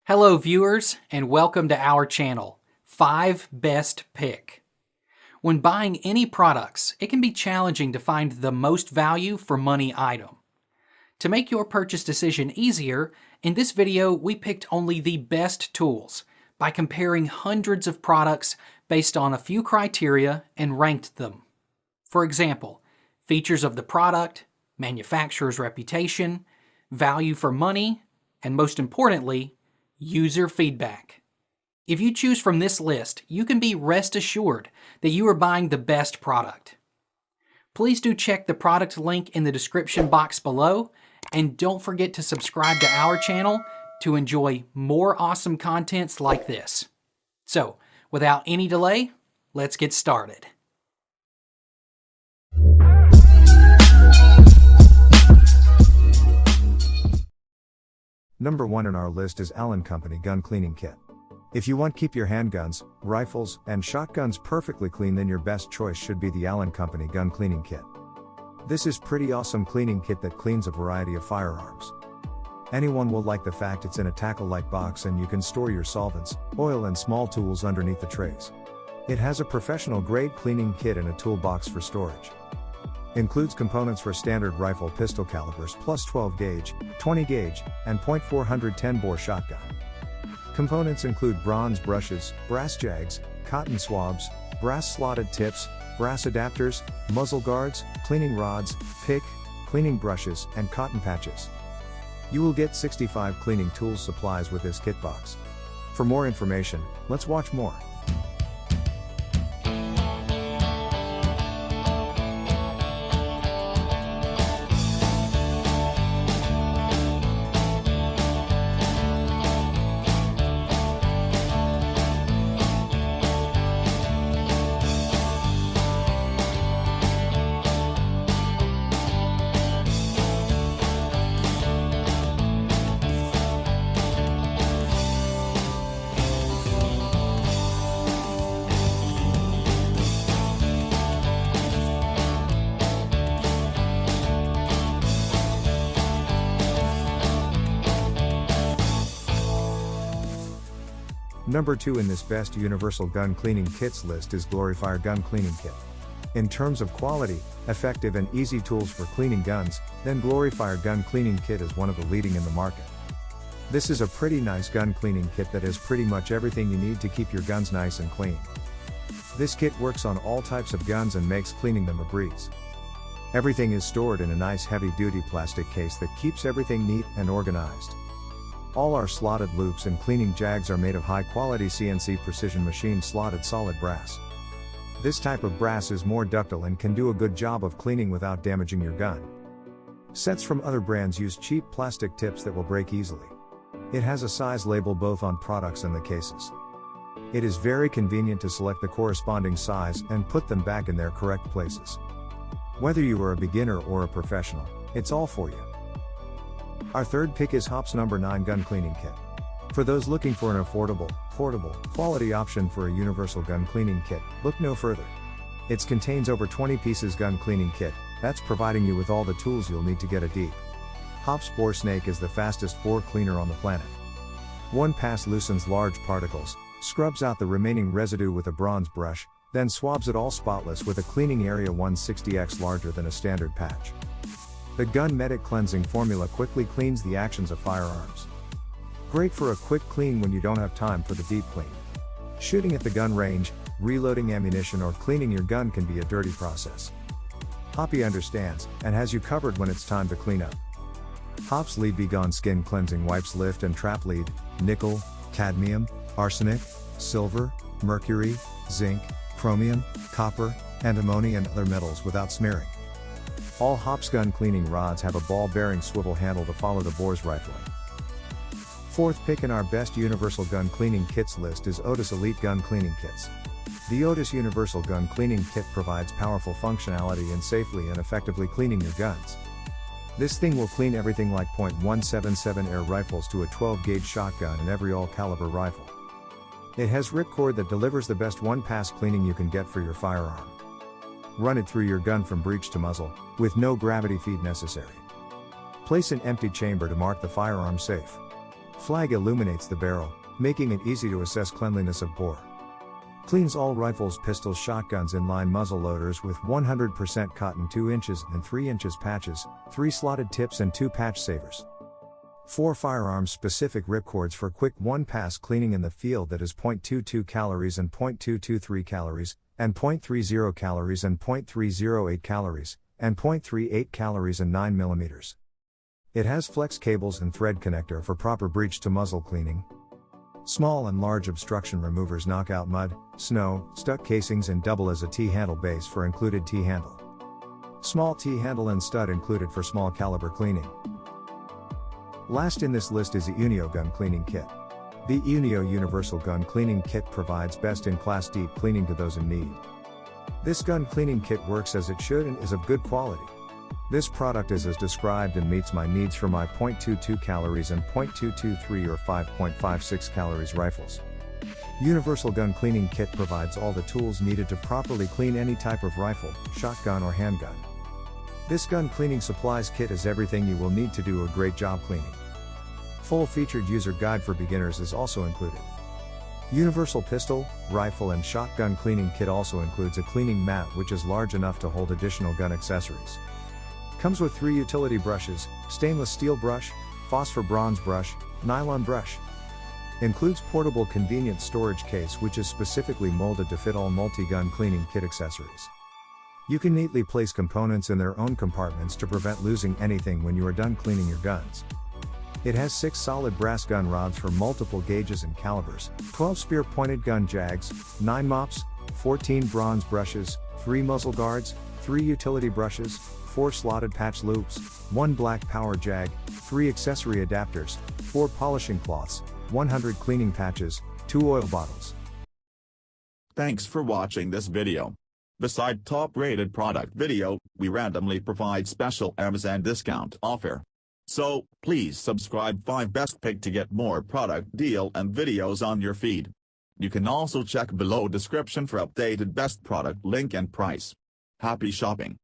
Hello viewers, and welcome to our channel, 5 Best Pick. When buying any products, it can be challenging to find the most value for money item. To make your purchase decision easier, in this video we picked only the best tools by comparing hundreds of products based on a few criteria and ranked them. For example, features of the product, manufacturer's reputation, value for money, and most importantly, user feedback. If you choose from this list, you can be rest assured that you are buying the best product. Please do check the product link in the description box below, and don't forget to subscribe to our channel to enjoy more awesome contents like this. So, without any delay, let's get started. Number 1 on our list is Allen Company Gun Cleaning Kit. If you want to keep your handguns, rifles, and shotguns perfectly clean, then your best choice should be the Allen Company Gun Cleaning Kit. This is pretty awesome cleaning kit that cleans a variety of firearms. Anyone will like the fact it's in a tackle-like box and you can store your solvents, oil and small tools underneath the trays. It has a professional grade cleaning kit and a toolbox for storage. Includes components for standard rifle pistol calibers plus 12 gauge, 20 gauge, and .410 bore shotgun. Components include bronze brushes, brass jags, cotton swabs, brass slotted tips, brass adapters, muzzle guards, cleaning rods, pick, cleaning brushes, and cotton patches. You will get 65 cleaning tools supplies with this kit box. For more information, let's watch more. Number 2 in this best universal gun cleaning kits list is Glorifire Gun Cleaning Kit. In terms of quality, effective and easy tools for cleaning guns, then Glorifire Gun Cleaning Kit is one of the leading in the market. This is a pretty nice gun cleaning kit that has pretty much everything you need to keep your guns nice and clean. This kit works on all types of guns and makes cleaning them a breeze. Everything is stored in a nice heavy-duty plastic case that keeps everything neat and organized. All our slotted loops and cleaning jags are made of high-quality CNC precision machine slotted solid brass. This type of brass is more ductile and can do a good job of cleaning without damaging your gun. Sets from other brands use cheap plastic tips that will break easily. It has a size label both on products and the cases. It is very convenient to select the corresponding size and put them back in their correct places. Whether you are a beginner or a professional, it's all for you. Our third pick is HOPPE'S No. 9 Gun Cleaning Kit. For those looking for an affordable, portable, quality option for a universal gun cleaning kit, look no further. It contains over 20 pieces gun cleaning kit, that's providing you with all the tools you'll need to get a deep. HOPPE'S Bore Snake is the fastest bore cleaner on the planet. One pass loosens large particles, scrubs out the remaining residue with a bronze brush, then swabs it all spotless with a cleaning area 160x larger than a standard patch. The Gun Medic cleansing formula quickly cleans the actions of firearms. Great for a quick clean when you don't have time for the deep clean. Shooting at the gun range, reloading ammunition or cleaning your gun can be a dirty process. Hoppy understands, and has you covered when it's time to clean up. HOPPE'S Lead Be Gone Skin Cleansing Wipes lift and trap lead, nickel, cadmium, arsenic, silver, mercury, zinc, chromium, copper, antimony and other metals without smearing. All HOPPE'S gun cleaning rods have a ball-bearing swivel handle to follow the bore's rifling. Fourth pick in our best universal gun cleaning kits list is Otis Elite Gun Cleaning Kits. The Otis Universal Gun Cleaning Kit provides powerful functionality in safely and effectively cleaning your guns. This thing will clean everything like .177 air rifles to a 12-gauge shotgun and every all-caliber rifle. It has ripcord that delivers the best one-pass cleaning you can get for your firearm. Run it through your gun from breech to muzzle, with no gravity feed necessary. Place an empty chamber to mark the firearm safe. Flag illuminates the barrel, making it easy to assess cleanliness of bore. Cleans all rifles, pistols, shotguns, inline muzzle loaders with 100% cotton 2 inches and 3 inches patches, 3 slotted tips and 2 patch savers. 4 firearms specific ripcords for quick 1-pass cleaning in the field that is 0.22 calories and 0.223 calories, and 0.30 calories and 0.308 calories, and 0.38 calories and 9 millimeters. It has flex cables and thread connector for proper breech to muzzle cleaning. Small and large obstruction removers knock out mud, snow, stuck casings and double as a T-handle base for included T-handle. Small T-handle and stud included for small caliber cleaning. Last in this list is the Unio Gun Cleaning Kit. The Unio Universal Gun Cleaning Kit provides best-in-class deep cleaning to those in need. This gun cleaning kit works as it should and is of good quality. This product is as described and meets my needs for my 0.22 calories and 0.223 or 5.56 calories rifles. Universal Gun Cleaning Kit provides all the tools needed to properly clean any type of rifle, shotgun or handgun. This gun cleaning supplies kit is everything you will need to do a great job cleaning. Full featured user guide for beginners is also included. Universal pistol, rifle and shotgun cleaning kit also includes a cleaning mat which is large enough to hold additional gun accessories. Comes with 3 utility brushes, stainless steel brush, phosphor bronze brush, nylon brush. Includes portable convenient storage case which is specifically molded to fit all multi-gun cleaning kit accessories. You can neatly place components in their own compartments to prevent losing anything when you are done cleaning your guns. It has 6 solid brass gun rods for multiple gauges and calibers, 12 spear pointed gun jags, 9 mops, 14 bronze brushes, 3 muzzle guards, 3 utility brushes, 4 slotted patch loops, 1 black power jag, 3 accessory adapters, 4 polishing cloths, 100 cleaning patches, 2 oil bottles. Thanks for watching this video. Beside top-rated product video, we randomly provide special Amazon discount offer. So, please subscribe 5 Best Pick to get more product deal and videos on your feed. You can also check below description for updated best product link and price. Happy shopping!